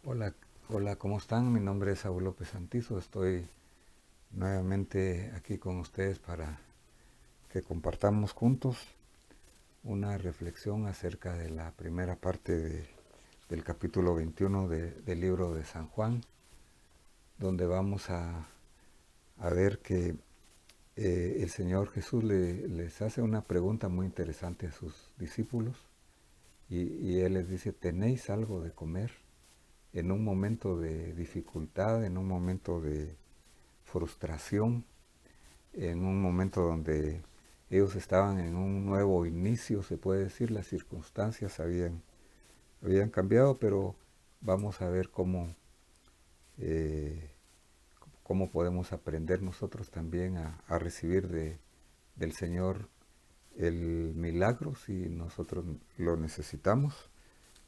Hola, hola, ¿cómo están? Mi nombre es Saúl López Santizo. Estoy nuevamente aquí con ustedes para que compartamos juntos una reflexión acerca de la primera parte del capítulo 21 del libro de San Juan, donde vamos a ver que el Señor Jesús les hace una pregunta muy interesante a sus discípulos y Él les dice: ¿tenéis algo de comer? En un momento de dificultad, en un momento de frustración, en un momento donde ellos estaban en un nuevo inicio, se puede decir. Las circunstancias habían cambiado, pero vamos a ver eh, cómo podemos aprender nosotros también a recibir del Señor el milagro si nosotros lo necesitamos,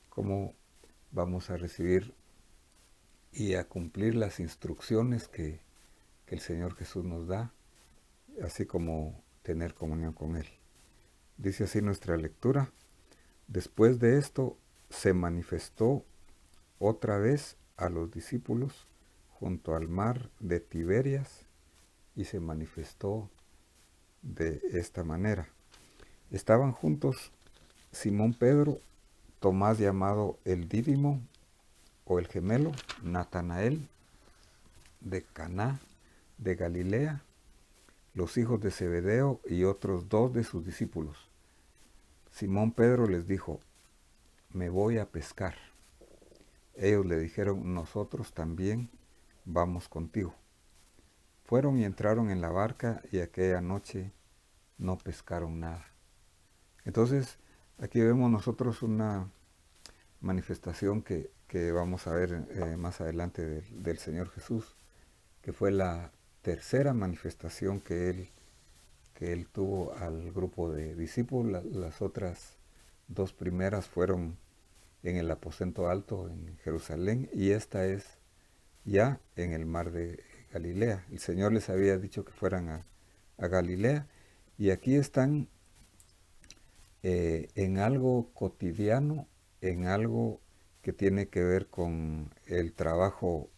cómo vamos a recibir y a cumplir las instrucciones que el Señor Jesús nos da, así como tener comunión con Él. Dice así nuestra lectura: después de esto se manifestó otra vez a los discípulos junto al mar de Tiberias, y se manifestó de esta manera. Estaban juntos Simón Pedro, Tomás llamado el Dídimo o el gemelo, Natanael de Caná de Galilea, los hijos de Zebedeo y otros dos de sus discípulos. Simón Pedro les dijo: me voy a pescar. Ellos le dijeron: nosotros también vamos contigo. Fueron y entraron en la barca, y aquella noche no pescaron nada. Entonces, aquí vemos nosotros una manifestación que vamos a ver más adelante del Señor Jesús, que fue la tercera manifestación que él tuvo al grupo de discípulos. Las otras dos primeras fueron en el aposento alto en Jerusalén, y esta es ya en el mar de Galilea. El Señor les había dicho que fueran a Galilea, y aquí están en algo cotidiano, en algo que tiene que ver con el trabajo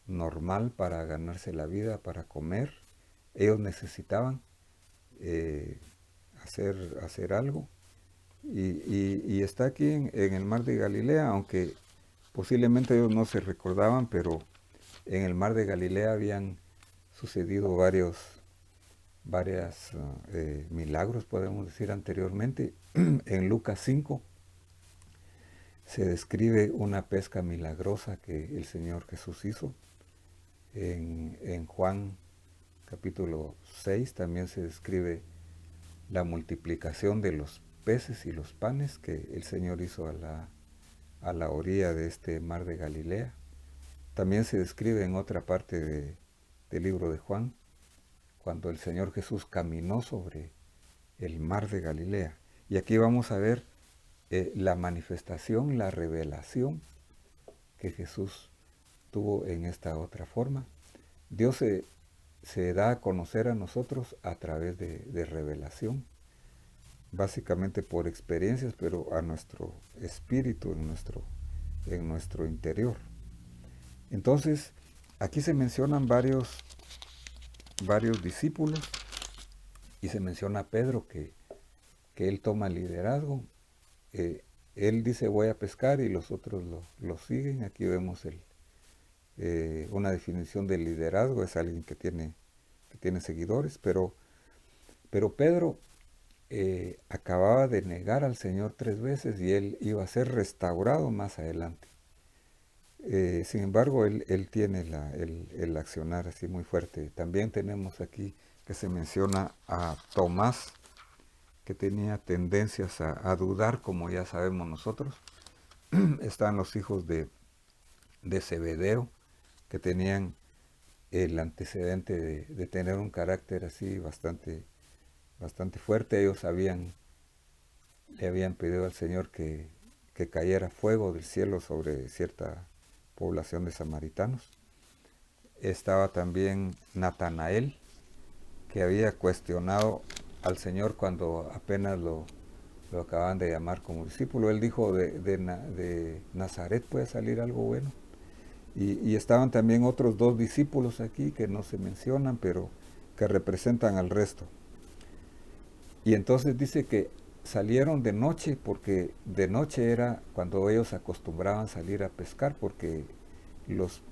normal para ganarse la vida, para comer. Ellos necesitaban eh, hacer algo, y está aquí en el mar de Galilea, aunque posiblemente ellos no se recordaban, pero en el mar de Galilea habían sucedido varias milagros, podemos decir, anteriormente. En Lucas 5 se describe una pesca milagrosa que el Señor Jesús hizo. En Juan capítulo 6 también se describe la multiplicación de los peces y los panes que el Señor hizo a la orilla de este mar de Galilea. También se describe en otra parte del libro de Juan, cuando el Señor Jesús caminó sobre el mar de Galilea. Y aquí vamos a ver la manifestación, la revelación que Jesús tuvo en esta otra forma. Dios se da a conocer a nosotros a través de revelación, básicamente por experiencias, pero a nuestro espíritu, en nuestro interior. Entonces, aquí se mencionan varios discípulos, y se menciona a Pedro que él toma liderazgo. Él dice: voy a pescar, y los otros lo siguen. Aquí vemos una definición de liderazgo: es alguien que tiene seguidores, pero Pedro acababa de negar al Señor 3 veces, y él iba a ser restaurado más adelante. Sin embargo, él tiene el accionar así muy fuerte. También tenemos aquí que se menciona a Tomás, que tenía tendencias a dudar, como ya sabemos nosotros. Están los hijos de Zebedeo, que tenían el antecedente de tener un carácter así bastante fuerte. Ellos le habían pedido al Señor que cayera fuego del cielo sobre cierta población de samaritanos. Estaba también Natanael, que había cuestionado al Señor cuando apenas lo acaban de llamar como discípulo. Él dijo: de Nazaret puede salir algo bueno. Y estaban también otros 2 discípulos aquí que no se mencionan, pero que representan al resto. Y entonces dice que salieron de noche, porque de noche era cuando ellos acostumbraban salir a pescar, porque los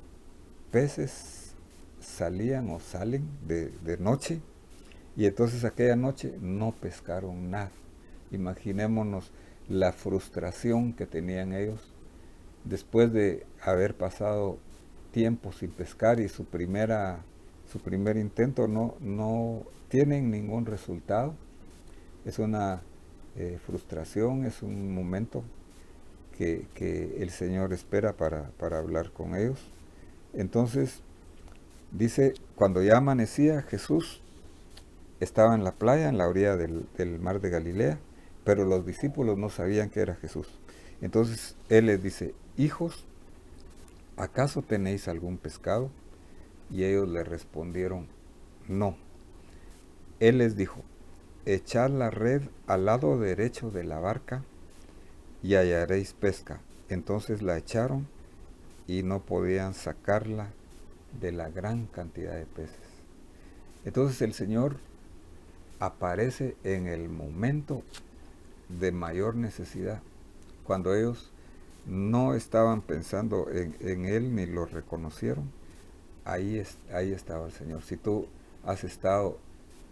peces salían o salen de noche, y entonces aquella noche no pescaron nada. Imaginémonos la frustración que tenían ellos después de haber pasado tiempo sin pescar, y su primer intento no tienen ningún resultado. Es una frustración, es un momento que el Señor espera para hablar con ellos. Entonces, dice, cuando ya amanecía, Jesús estaba en la playa, en la orilla del mar de Galilea, pero los discípulos no sabían que era Jesús. Entonces Él les dice, hijos, ¿acaso tenéis algún pescado? Y ellos le respondieron, no. Él les dijo, echad la red al lado derecho de la barca y hallaréis pesca. Entonces la echaron y no podían sacarla de la gran cantidad de peces. Entonces el Señor aparece en el momento de mayor necesidad, cuando ellos no estaban pensando en Él ni lo reconocieron. Ahí estaba el Señor. Si tú has estado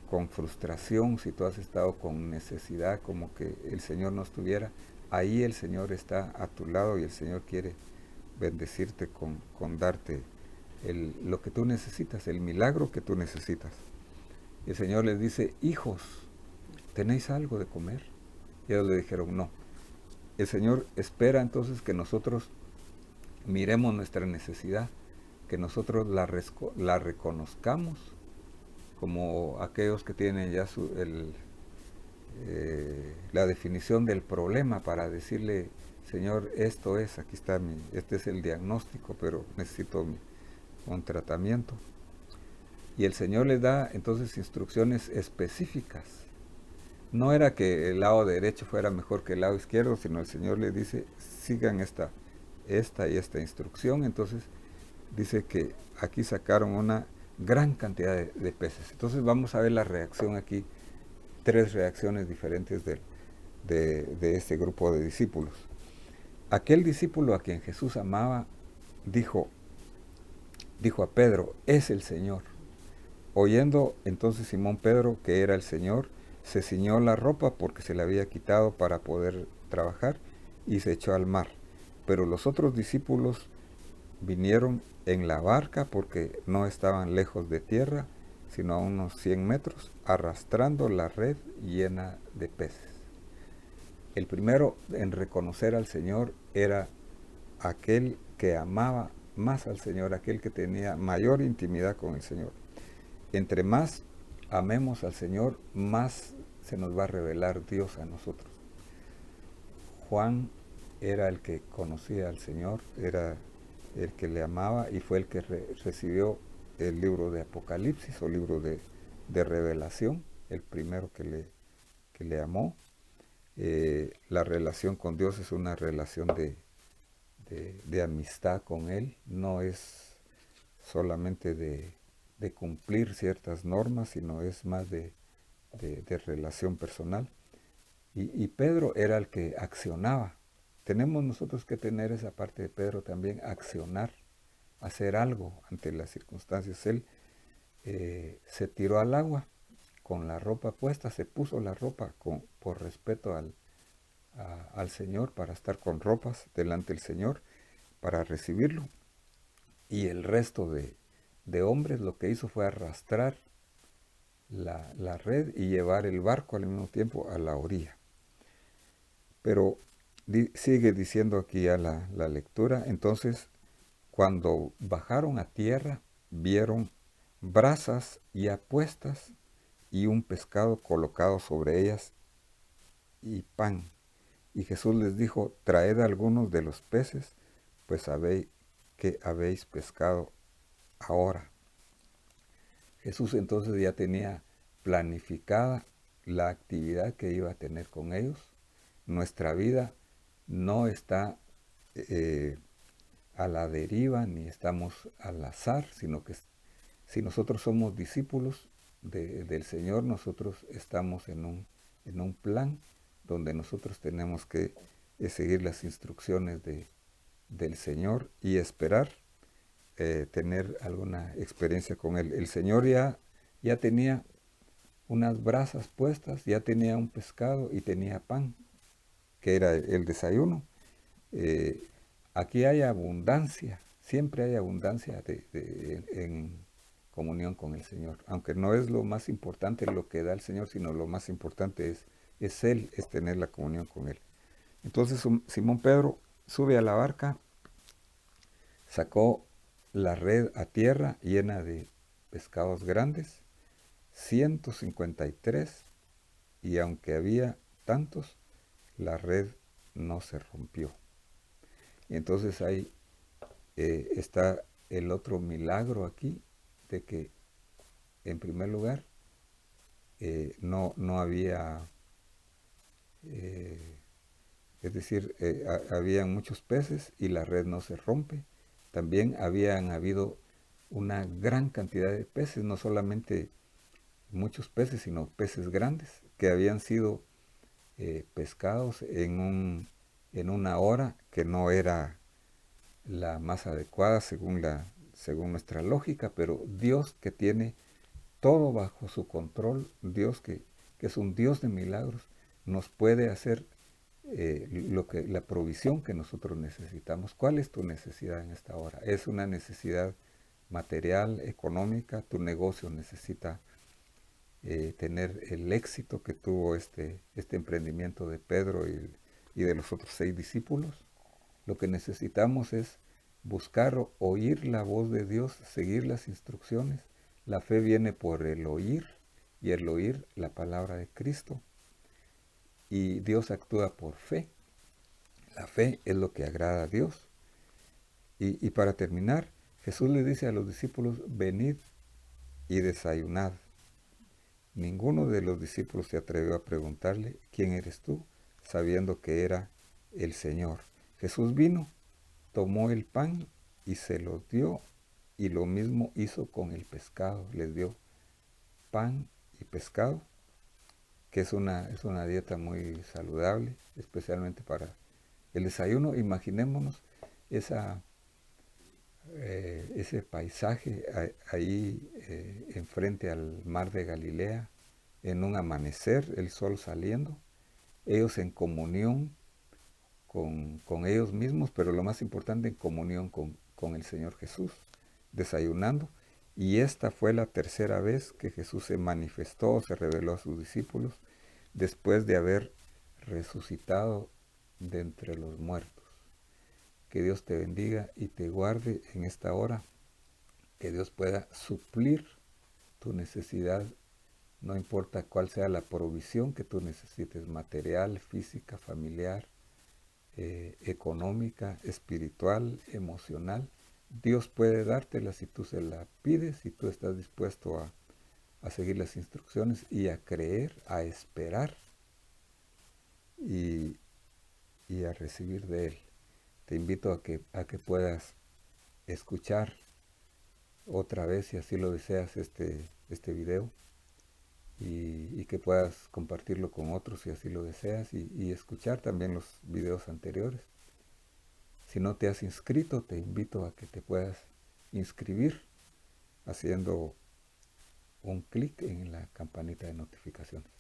con frustración, si tú has estado con necesidad, como que el Señor no estuviera, ahí el Señor está a tu lado, y el Señor quiere bendecirte con darte lo que tú necesitas, el milagro que tú necesitas. El Señor les dice, hijos, ¿tenéis algo de comer? Y ellos le dijeron, no. El Señor espera entonces que nosotros miremos nuestra necesidad, que nosotros la reconozcamos como aquellos que tienen ya la definición del problema, para decirle, Señor, esto es, aquí está este es el diagnóstico, pero necesito un tratamiento. Y el Señor les da entonces instrucciones específicas. No era que el lado derecho fuera mejor que el lado izquierdo, sino el Señor les dice, sigan esta y esta instrucción. Entonces dice que aquí sacaron una gran cantidad de peces. Entonces vamos a ver la reacción aquí, 3 reacciones diferentes de este grupo de discípulos. Aquel discípulo a quien Jesús amaba dijo a Pedro, es el Señor. Oyendo entonces Simón Pedro que era el Señor, se ciñó la ropa porque se le había quitado para poder trabajar, y se echó al mar. Pero los otros discípulos vinieron en la barca, porque no estaban lejos de tierra, sino a unos 100 metros, arrastrando la red llena de peces. El primero en reconocer al Señor era aquel que amaba más al Señor, aquel que tenía mayor intimidad con el Señor. Entre más amemos al Señor, más se nos va a revelar Dios a nosotros. Juan era el que conocía al Señor, era el que le amaba, y fue el que recibió el libro de Apocalipsis, o libro de revelación, el primero que le amó. La relación con Dios es una relación de amistad con Él, no es solamente de cumplir ciertas normas, sino es más de relación personal. Y Pedro era el que accionaba. Tenemos nosotros que tener esa parte de Pedro también, accionar, hacer algo ante las circunstancias. Él se tiró al agua con la ropa puesta, se puso la ropa por respeto al Señor, para estar con ropas delante del Señor, para recibirlo. Y el resto de hombres lo que hizo fue arrastrar la red y llevar el barco al mismo tiempo a la orilla. Pero sigue diciendo aquí a la lectura, entonces cuando bajaron a tierra, vieron brasas ya puestas y un pescado colocado sobre ellas y pan. Y Jesús les dijo, traed algunos de los peces, pues sabéis que habéis pescado ahora. Jesús entonces ya tenía planificada la actividad que iba a tener con ellos. Nuestra vida no está a la deriva ni estamos al azar, sino que si nosotros somos discípulos del Señor, nosotros estamos en un plan donde nosotros tenemos que seguir las instrucciones del Señor y esperar tener alguna experiencia con Él. El Señor ya tenía unas brasas puestas, ya tenía un pescado y tenía pan, que era el desayuno. Eh, Aquí hay abundancia, siempre hay abundancia en comunión con el Señor, aunque no es lo más importante lo que da el Señor, sino lo más importante es Él, es tener la comunión con Él. Entonces Simón Pedro sube a la barca, sacó la red a tierra llena de pescados grandes, 153, y aunque había tantos, la red no se rompió. Y entonces ahí está el otro milagro aquí, de que en primer lugar no había, eh, es decir, habían muchos peces y la red no se rompe. También habían habido una gran cantidad de peces, no solamente muchos peces, sino peces grandes que habían sido pescados en una hora que no era la más adecuada según nuestra lógica, pero Dios, que tiene todo bajo su control, Dios que es un Dios de milagros, nos puede hacer la provisión que nosotros necesitamos. ¿Cuál es tu necesidad en esta hora? ¿Es una necesidad material, económica? ¿Tu negocio necesita tener el éxito que tuvo este emprendimiento de Pedro y de los otros 6 discípulos? Lo que necesitamos es buscar oír la voz de Dios, seguir las instrucciones. La fe viene por el oír, y el oír la palabra de Cristo. Y Dios actúa por fe. La fe es lo que agrada a Dios. Y para terminar, Jesús le dice a los discípulos: venid y desayunad. Ninguno de los discípulos se atrevió a preguntarle: ¿quién eres tú?, sabiendo que era el Señor. Jesús vino, tomó el pan y se los dio, y lo mismo hizo con el pescado. Les dio pan y pescado, que es una dieta muy saludable, especialmente para el desayuno. Imaginémonos ese paisaje ahí enfrente al mar de Galilea, en un amanecer, el sol saliendo, ellos en comunión con ellos mismos, pero lo más importante, en comunión con el Señor Jesús, desayunando. Y esta fue la tercera vez que Jesús se manifestó, se reveló a sus discípulos, después de haber resucitado de entre los muertos. Que Dios te bendiga y te guarde en esta hora, que Dios pueda suplir tu necesidad, no importa cuál sea la provisión que tú necesites, material, física, familiar, económica, espiritual, emocional. Dios puede dártela si tú se la pides, si tú estás dispuesto a seguir las instrucciones y a creer, a esperar y a recibir de Él. Te invito a que puedas escuchar otra vez, si así lo deseas, este video, y que puedas compartirlo con otros si así lo deseas, y escuchar también los videos anteriores. Si no te has inscrito, te invito a que te puedas inscribir haciendo un clic en la campanita de notificaciones.